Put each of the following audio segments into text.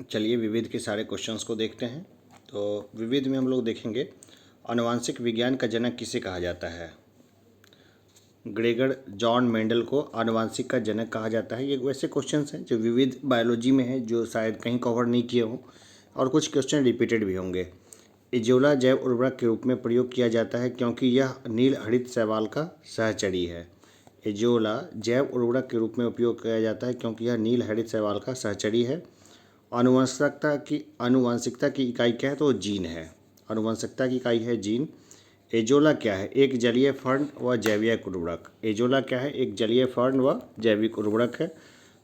चलिए विविध के सारे क्वेश्चंस को देखते हैं। तो विविध में हम लोग देखेंगे आनुवांशिक विज्ञान का जनक किसे कहा जाता है। ग्रेगर जॉन मेंडल को आनुवांशिक का जनक कहा जाता है। ये वैसे क्वेश्चंस हैं जो विविध बायोलॉजी में है, जो शायद कहीं कवर नहीं किए हों और कुछ क्वेश्चन रिपीटेड भी होंगे। इजोला जैव उर्वरक के रूप में प्रयोग किया जाता है क्योंकि यह नील हरित शैवाल का सहचरी है। इजोला जैव उर्वरक के रूप में उपयोग किया जाता है क्योंकि यह नील हरित शैवाल का सहचरी है। आनुवंशिकता की इकाई क्या है, तो जीन है। आनुवंशिकता की इकाई है जीन। एजोला क्या है, एक जलीय फर्न व जैविक उर्वरक। एजोला क्या है, एक जलीय फर्न व जैविक उर्वरक है।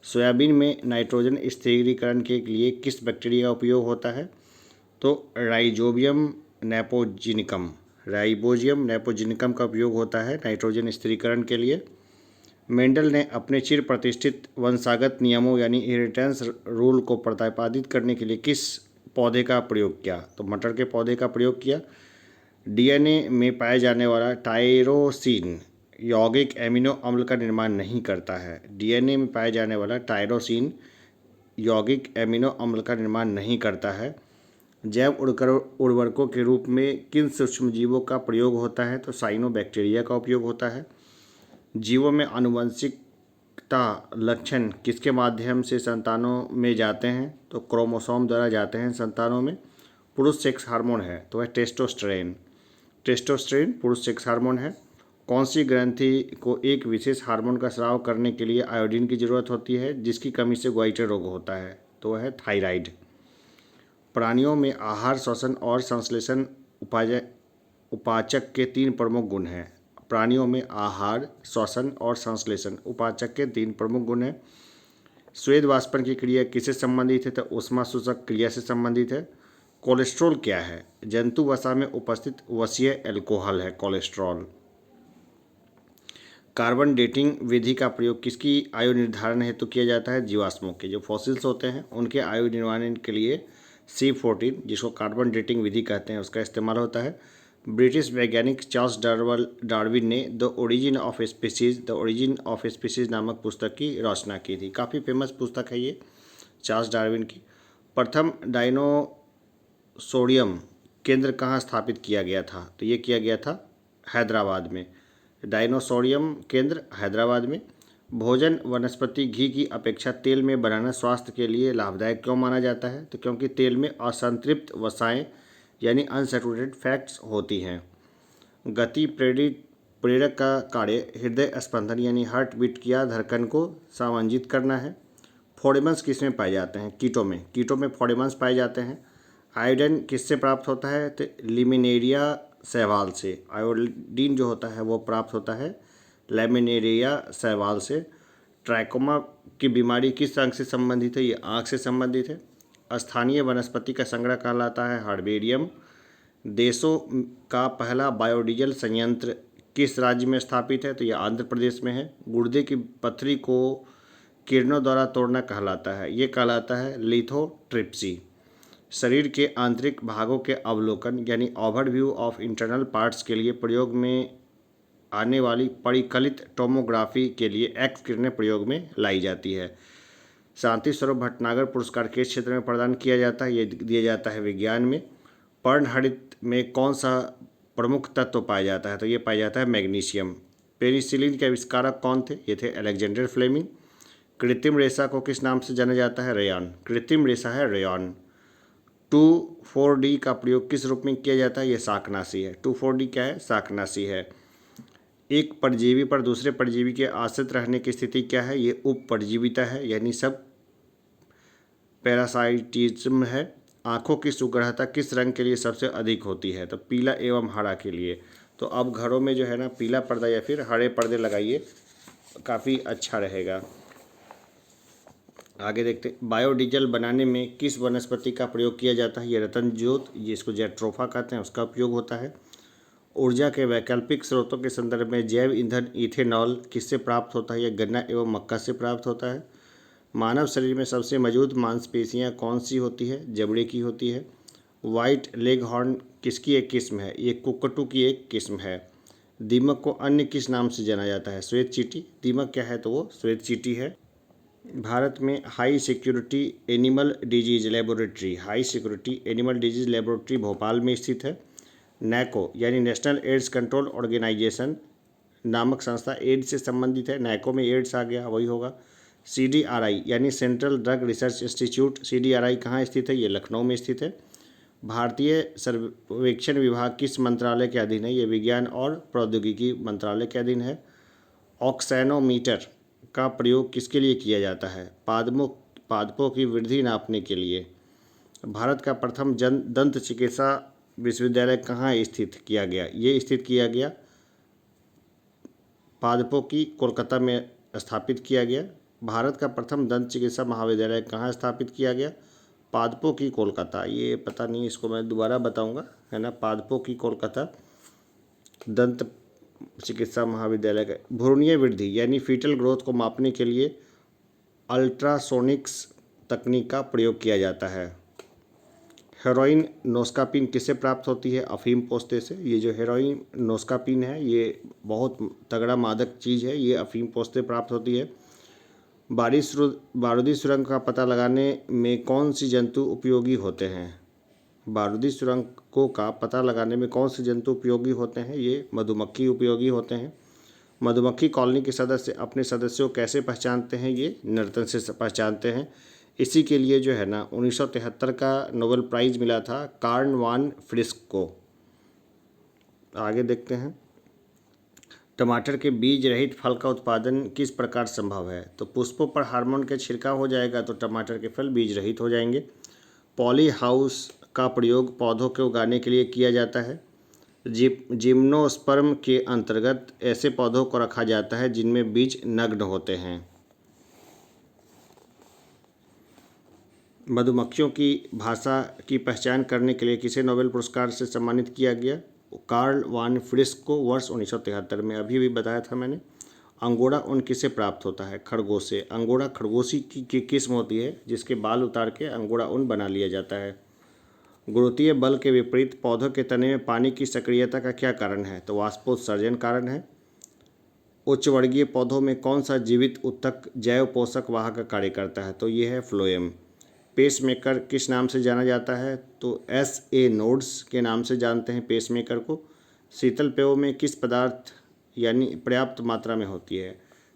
सोयाबीन में नाइट्रोजन स्थिरीकरण के लिए किस बैक्टीरिया का उपयोग होता है, तो राइजोबियम नेपोजिनिकम। राइबोजियम नेपोजिनिकम का उपयोग होता है नाइट्रोजन स्थिरीकरण के लिए। मेंडल ने अपने चिर प्रतिष्ठित वंशागत नियमों यानी इनहेरिटेंस रूल को प्रतिपादित करने के लिए किस पौधे का प्रयोग किया, तो मटर के पौधे का प्रयोग किया। डीएनए में पाया जाने वाला टायरोसिन यौगिक एमिनो अम्ल का निर्माण नहीं करता है। डीएनए में पाया जाने वाला टायरोसिन यौगिक एमिनो अम्ल का निर्माण नहीं करता है। जैव उर्वरकों के रूप में किन सूक्ष्मजीवों का प्रयोग होता है, तो साइनोबैक्टीरिया का उपयोग होता है। जीवों में आनुवंशिकता लक्षण किसके माध्यम से संतानों में जाते हैं, तो क्रोमोसोम द्वारा जाते हैं संतानों में। पुरुष सेक्स हार्मोन है तो वह टेस्टोस्टेरोन। टेस्टोस्टेरोन पुरुष सेक्स हार्मोन है। कौन सी ग्रंथि को एक विशेष हार्मोन का स्राव करने के लिए आयोडीन की जरूरत होती है, जिसकी कमी से ग्वाइटर रोग होता है, तो वह है थायराइड। प्राणियों में आहार, श्वसन और संश्लेषण उपाचक के तीन प्रमुख गुण हैं। प्राणियों में आहार, श्वसन और संश्लेषण उपाचक के तीन प्रमुख गुण हैं। स्वेद वाष्पन की क्रिया किससे संबंधित है, तो ऊष्मा सूचक क्रिया से संबंधित है। कोलेस्ट्रॉल क्या है, जंतु वसा में उपस्थित वसीय एल्कोहल है कोलेस्ट्रॉल। कार्बन डेटिंग विधि का प्रयोग किसकी आयु निर्धारण हेतु किया जाता है, जीवाश्मों के जो फॉसिल्स होते हैं उनके आयु निर्धारण के लिए C14 जिसको कार्बन डेटिंग विधि कहते हैं उसका इस्तेमाल होता है। ब्रिटिश वैज्ञानिक चार्ल्स डार्विन ने द ओरिजिन ऑफ स्पीसीज नामक पुस्तक की रचना की थी। काफ़ी फेमस पुस्तक है ये चार्ल्स डार्विन की। प्रथम डायनोसोरियम केंद्र कहाँ स्थापित किया गया था, तो ये किया गया था हैदराबाद में। डायनोसोरियम केंद्र हैदराबाद में। भोजन वनस्पति घी की अपेक्षा तेल में बनाना स्वास्थ्य के लिए लाभदायक क्यों माना जाता है, तो क्योंकि तेल में असंतृप्त वसाएं यानी अनसैचुरेटेड फैट्स होती हैं। गति प्रेरक का कार्य हृदय स्पंदन यानी हार्ट बीट की धड़कन को सामंजित करना है। फोर्डेमन्स किस में पाए जाते हैं, कीटों में फोर्डेमन्स पाए जाते हैं। आयोडीन किससे प्राप्त होता है, तो लिमिनेरिया शैवाल से। आयोडीन जो होता है वो प्राप्त होता है लैमिनेरिया शैवाल से। ट्राइकोमा की बीमारी किस अंग से संबंधित है, ये आँख से संबंधित है। स्थानीय वनस्पति का संग्रह कहलाता है हर्बेरियम। देशों का पहला बायोडीजल संयंत्र किस राज्य में स्थापित है, तो यह आंध्र प्रदेश में है। गुर्दे की पथरी को किरणों द्वारा तोड़ना कहलाता है, ये कहलाता है लिथोट्रिप्सी। शरीर के आंतरिक भागों के अवलोकन यानी ओवरव्यू ऑफ इंटरनल पार्ट्स के लिए प्रयोग में आने वाली परिकलित टोमोग्राफी के लिए एक्स किरणें प्रयोग में लाई जाती है। शांति स्वरूप भटनागर पुरस्कार किस क्षेत्र में प्रदान किया जाता है, ये दिया जाता है विज्ञान में। पर्णहरित में कौन सा प्रमुख तत्व पाया जाता है, तो ये पाया जाता है मैग्नीशियम। पेनिसिलिन के आविष्कारक कौन थे, ये थे अलेक्जेंडर फ्लेमिंग। कृत्रिम रेशा को किस नाम से जाना जाता है, रेयॉन। कृत्रिम रेशा है रेयॉन। 2,4-D का प्रयोग किस रूप में किया जाता है, ये शाकनाशी है। 2,4-D क्या है, शाकनाशी है। एक परजीवी पर दूसरे परजीवी के आश्रित रहने की स्थिति क्या है, ये उपपरजीविता है यानी सब पैरासाइटिज्म है। आँखों की सुगढ़ता किस रंग के लिए सबसे अधिक होती है, तो पीला एवं हरा के लिए। तो अब घरों में जो है ना पीला पर्दा या फिर हरे पर्दे लगाइए, काफ़ी अच्छा रहेगा। आगे देखते हैं, बायोडीजल बनाने में किस वनस्पति का प्रयोग किया जाता है, ये रतन ज्योत जिसको जेट्रोफा कहते हैं उसका उपयोग होता है। ऊर्जा के वैकल्पिक स्रोतों के संदर्भ में जैव ईंधन इथेनॉल किससे प्राप्त होता है, यह गन्ना एवं मक्का से प्राप्त होता है। मानव शरीर में सबसे मजबूत मांसपेशियां कौन सी होती है, जबड़े की होती है। वाइट लेग हॉर्न किसकी एक किस्म है, ये कुक्कटू की एक किस्म है। दीमक को अन्य किस नाम से जाना जाता है, श्वेत चींटी। दीमक क्या है, तो वो श्वेत चींटी है। भारत में high security animal disease laboratory Bhopal में स्थित है। नैको यानी नेशनल एड्स कंट्रोल ऑर्गेनाइजेशन नामक संस्था एड्स से संबंधित है। नैको में एड्स आ गया, वही होगा। CDRI यानी central drug research institute, CDRI कहाँ स्थित है? ये लखनऊ में स्थित है। भारतीय सर्वेक्षण विभाग किस मंत्रालय के अधीन है? ये विज्ञान और प्रौद्योगिकी मंत्रालय के अधीन है। ऑक्सैनोमीटर का प्रयोग किसके लिए किया जाता है? पादपों की वृद्धि नापने के लिए। भारत का प्रथम दंत चिकित्सा विश्वविद्यालय कहाँ स्थित किया गया? ये स्थित किया गया पादपों की कोलकाता में स्थापित किया गया। भारत का प्रथम दंत चिकित्सा महाविद्यालय कहाँ स्थापित किया गया? पादपों की कोलकाता। ये पता नहीं, इसको मैं दोबारा बताऊंगा, है ना। पादपों की कोलकाता दंत चिकित्सा महाविद्यालय का। भ्रूणीय वृद्धि यानी फीटल ग्रोथ को मापने के लिए अल्ट्रासोनिक्स तकनीक का प्रयोग किया जाता है। हेरोइन नोस्कापिन किससे प्राप्त होती है? अफीम पोस्ते से। ये जो हेरोइन नोस्कापिन है ये बहुत तगड़ा मादक चीज़ है, ये अफीम पोस्ते प्राप्त होती है। बारूदी सुरंग का पता लगाने में कौन सी जंतु उपयोगी होते हैं? बारूदी सुरंगों का पता लगाने में कौन से जंतु उपयोगी होते हैं? ये मधुमक्खी उपयोगी होते हैं। मधुमक्खी कॉलोनी के सदस्य अपने सदस्यों को कैसे पहचानते हैं? ये नर्तन से पहचानते हैं। इसी के लिए जो है ना 1973 का नोबेल प्राइज़ मिला था कार्ल वान फ्रिस्क को। आगे देखते हैं। टमाटर के बीज रहित फल का उत्पादन किस प्रकार संभव है? तो पुष्पों पर हार्मोन का छिड़काव हो जाएगा तो टमाटर के फल बीज रहित हो जाएंगे। पॉली हाउस का प्रयोग पौधों के उगाने के लिए किया जाता है। जिम्नोस्पर्म के अंतर्गत ऐसे पौधों को रखा जाता है जिनमें बीज नग्न होते हैं। मधुमक्खियों की भाषा की पहचान करने के लिए किसे नोबेल पुरस्कार से सम्मानित किया गया? कार्ल वान फ्रिस्क को वर्ष 1973 में। अभी भी बताया था मैंने। अंगोरा ऊन किसे प्राप्त होता है? खरगोश से। अंगोरा खरगोशी की किस्म होती है जिसके बाल उतार के अंगोरा ऊन बना लिया जाता है। गुरुत्वीय बल के विपरीत पौधों के तने में पानी की सक्रियता का क्या कारण है? तो वाष्पोत्सर्जन कारण है। उच्च वर्गीय पौधों में कौन सा जीवित ऊतक जैव पोषक वाहक का कार्य करता है? तो ये है फ्लोएम। पेसमेकर किस नाम से जाना जाता है? तो SA नोड्स के नाम से जानते हैं पेसमेकर को। शीतल पेयों में किस पदार्थ यानी पर्याप्त मात्रा में होती है?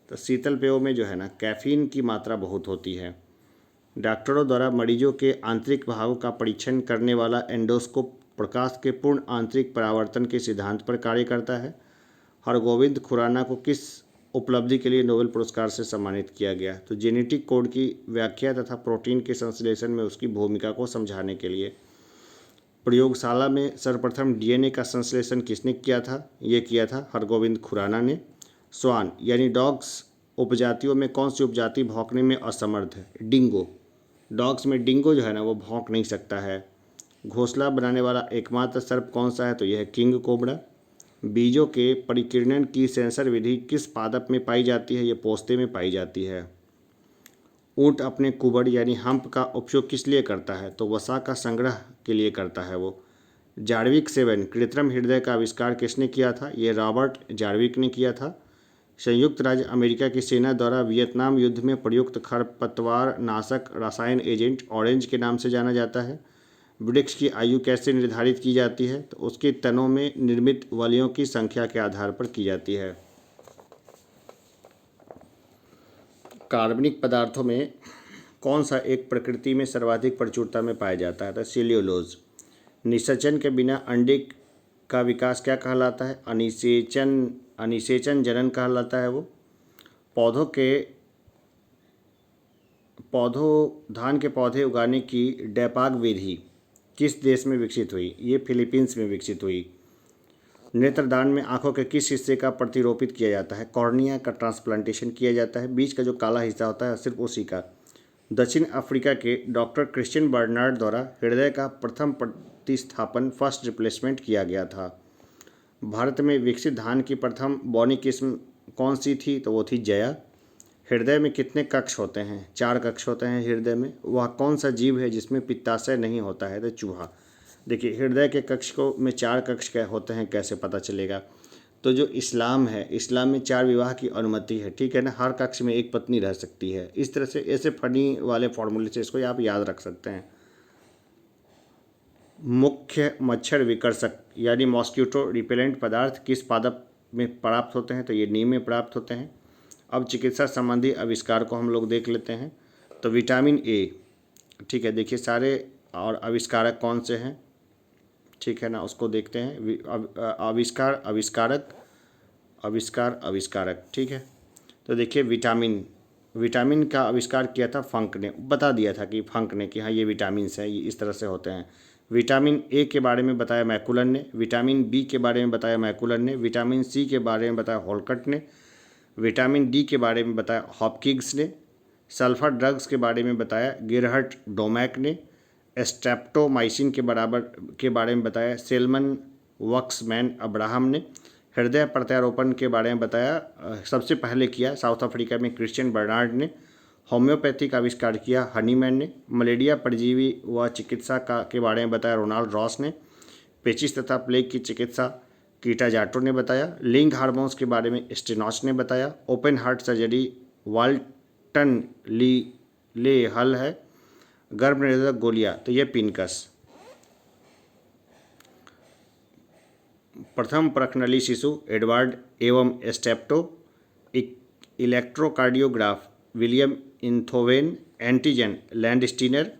तो शीतल पेयों में जो है ना कैफीन की मात्रा बहुत होती है। डॉक्टरों द्वारा मरीजों के आंतरिक भागों का परीक्षण करने वाला एंडोस्कोप प्रकाश के पूर्ण आंतरिक परावर्तन के सिद्धांत पर कार्य करता है। हरगोविंद खुराना को किस उपलब्धि के लिए नोबेल पुरस्कार से सम्मानित किया गया? तो जेनेटिक कोड की व्याख्या तथा प्रोटीन के संश्लेषण में उसकी भूमिका को समझाने के लिए। प्रयोगशाला में सर्वप्रथम DNA का संश्लेषण किसने किया था? ये किया था हरगोविंद खुराना ने। स्वान यानी डॉग्स उपजातियों में कौन सी उपजाति भौंकने में असमर्थ है? डिंगो। डॉग्स में डिंगो जो है ना वो भौंक नहीं सकता है। घोंसला बनाने वाला एकमात्र सर्प कौन सा है? तो यह है किंग कोबरा। बीजों के परिकिरणन की सेंसर विधि किस पादप में पाई जाती है? ये पोस्ते में पाई जाती है। ऊँट अपने कुबड़ यानी हम्प का उपयोग किस लिए करता है? तो वसा का संग्रह के लिए करता है वो। जार्विक 7 कृत्रिम हृदय का आविष्कार किसने किया था? ये रॉबर्ट जार्विक ने किया था। संयुक्त राज्य अमेरिका की सेना द्वारा वियतनाम युद्ध में प्रयुक्त खरपतवार नाशक रसायन एजेंट ऑरेंज के नाम से जाना जाता है। वृक्ष की आयु कैसे निर्धारित की जाती है? तो उसके तनों में निर्मित वलियों की संख्या के आधार पर की जाती है। कार्बनिक पदार्थों में कौन सा एक प्रकृति में सर्वाधिक प्रचुरता में पाया जाता है? तो सेल्यूलोज। निषेचन के बिना अंडे का विकास क्या कहलाता है? अनिषेचन जनन कहलाता है वो। धान के पौधे उगाने की डैपाग विधि किस देश में विकसित हुई? ये फिलीपींस में विकसित हुई। नेत्रदान में आंखों के किस हिस्से का प्रतिरोपित किया जाता है? कॉर्निया का ट्रांसप्लांटेशन किया जाता है। बीच का जो काला हिस्सा होता है सिर्फ उसी का। दक्षिण अफ्रीका के डॉक्टर क्रिश्चियन बर्नार्ड द्वारा हृदय का प्रथम प्रतिस्थापन फर्स्ट रिप्लेसमेंट किया गया था। भारत में विकसित धान की प्रथम बौनी किस्म कौन सी थी? तो वो थी जया। हृदय में कितने कक्ष होते हैं? 4 कक्ष होते हैं हृदय में। वह कौन सा जीव है जिसमें पित्ताशय नहीं होता है? तो चूहा। देखिए हृदय के कक्ष को में 4 कक्ष क्या होते हैं, कैसे पता चलेगा? तो जो इस्लाम है, इस्लाम में 4 विवाह की अनुमति है, ठीक है ना। हर कक्ष में एक पत्नी रह सकती है। इस तरह से ऐसे फनी वाले फॉर्मूले से इसको आप याद रख सकते हैं। मुख्य मच्छर विकर्षक यानी मॉस्किटो रिपेलेंट पदार्थ किस पादप में प्राप्त होते हैं? तो ये नीम में प्राप्त होते हैं। अब चिकित्सा संबंधी आविष्कार को हम लोग देख लेते हैं। तो विटामिन ए, ठीक है, देखिए सारे और आविष्कारक कौन से हैं, ठीक है ना, उसको देखते हैं। आविष्कार, आविष्कारक, आविष्कार, आविष्कारक, ठीक है। तो देखिए विटामिन का आविष्कार किया था फंक ने, बता दिया था कि फंक ने कि हाँ ये विटामिन हैं, ये इस तरह से होते हैं। विटामिन ए के बारे में बताया मैकुलन ने, विटामिन बी के बारे में बताया मैकुलन ने, विटामिन सी के बारे में बताया हॉलकट ने, विटामिन डी के बारे में बताया हॉपकिंस ने, सल्फर ड्रग्स के बारे में बताया गेरहर्ट डोमैक ने, स्ट्रेप्टोमाइसिन के बारे में बताया सेल्मन वक्समैन अब्राहम ने, हृदय प्रत्यारोपण के बारे में बताया सबसे पहले किया साउथ अफ्रीका में क्रिश्चियन बर्नार्ड ने, होम्योपैथी का आविष्कार किया हनीमैन ने, मलेरिया परजीवी व चिकित्सा के बारे में बताया रोनाल्ड रॉस ने, पेचिस तथा प्लेग की चिकित्सा कीटा जाटो ने बताया, लिंग हार्मोन्स के बारे में स्टेनॉच ने बताया, ओपन हार्ट सर्जरी वाल्टन ले हल है, गर्भ निरोधक गोलियां तो ये पिनकस। प्रथम प्रकनली शिशु एडवर्ड एवं Steptoe, electrocardiograph William Einthoven, antigen Landsteiner,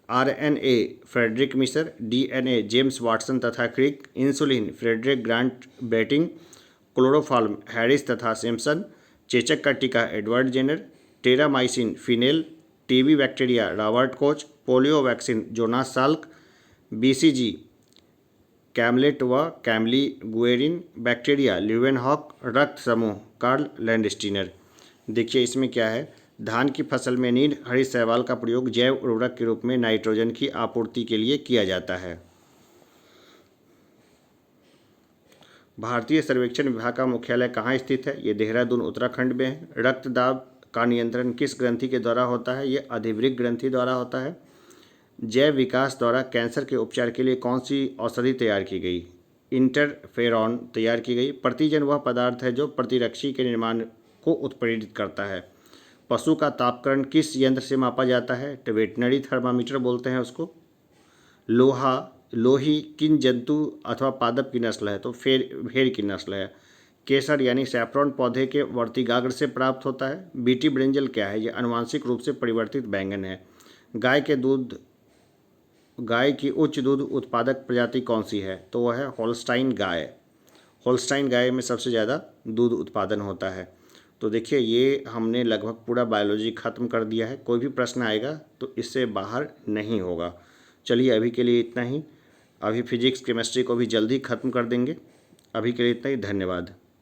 RNA Friedrich Miescher, DNA James Watson तथा Crick, insulin Frederick Grant Banting, chloroform Harris तथा सैमसन, चेचक का टीका Edward Jenner, terramycin Finlay, TB bacteria Robert Koch, polio vaccine Jonas Salk, BCG Calmette व Camille Guerin, bacteria Leeuwenhoek, रक्त समूह Karl Landsteiner. देखिए इसमें क्या है, धान की फसल में नील हरित शैवाल का प्रयोग जैव उर्वरक के रूप में नाइट्रोजन की आपूर्ति के लिए किया जाता है। भारतीय सर्वेक्षण विभाग का मुख्यालय कहाँ स्थित है? ये देहरादून उत्तराखंड में है। रक्तदाब का नियंत्रण किस ग्रंथि के द्वारा होता है? ये अधिवृक्क ग्रंथि द्वारा होता है। जैव विकास द्वारा कैंसर के उपचार के लिए कौन सी औषधि तैयार की गई? इंटरफेरॉन तैयार की गई। प्रतिजन वह पदार्थ है जो प्रतिरक्षी के निर्माण को उत्प्रेरित करता है। पशु का तापकरण किस यंत्र से मापा जाता है? तो वेटनरी थर्मामीटर बोलते हैं उसको। लोही किन जंतु अथवा पादप की नस्ल है? तो भेड़ की नस्ल है। केसर यानी सैफरॉन पौधे के वर्तिकाग्र से प्राप्त होता है। बीटी ब्रिंजल क्या है? यह अनुवांशिक रूप से परिवर्तित बैंगन है। गाय की उच्च दूध उत्पादक प्रजाति कौन सी है? तो वह है होल्स्टाइन गाय। होल्स्टाइन गाय में सबसे ज़्यादा दूध उत्पादन होता है। तो देखिए ये हमने लगभग पूरा बायोलॉजी ख़त्म कर दिया है। कोई भी प्रश्न आएगा तो इससे बाहर नहीं होगा। चलिए अभी के लिए इतना ही। अभी फिजिक्स केमिस्ट्री को भी जल्दी ख़त्म कर देंगे। अभी के लिए इतना ही, धन्यवाद।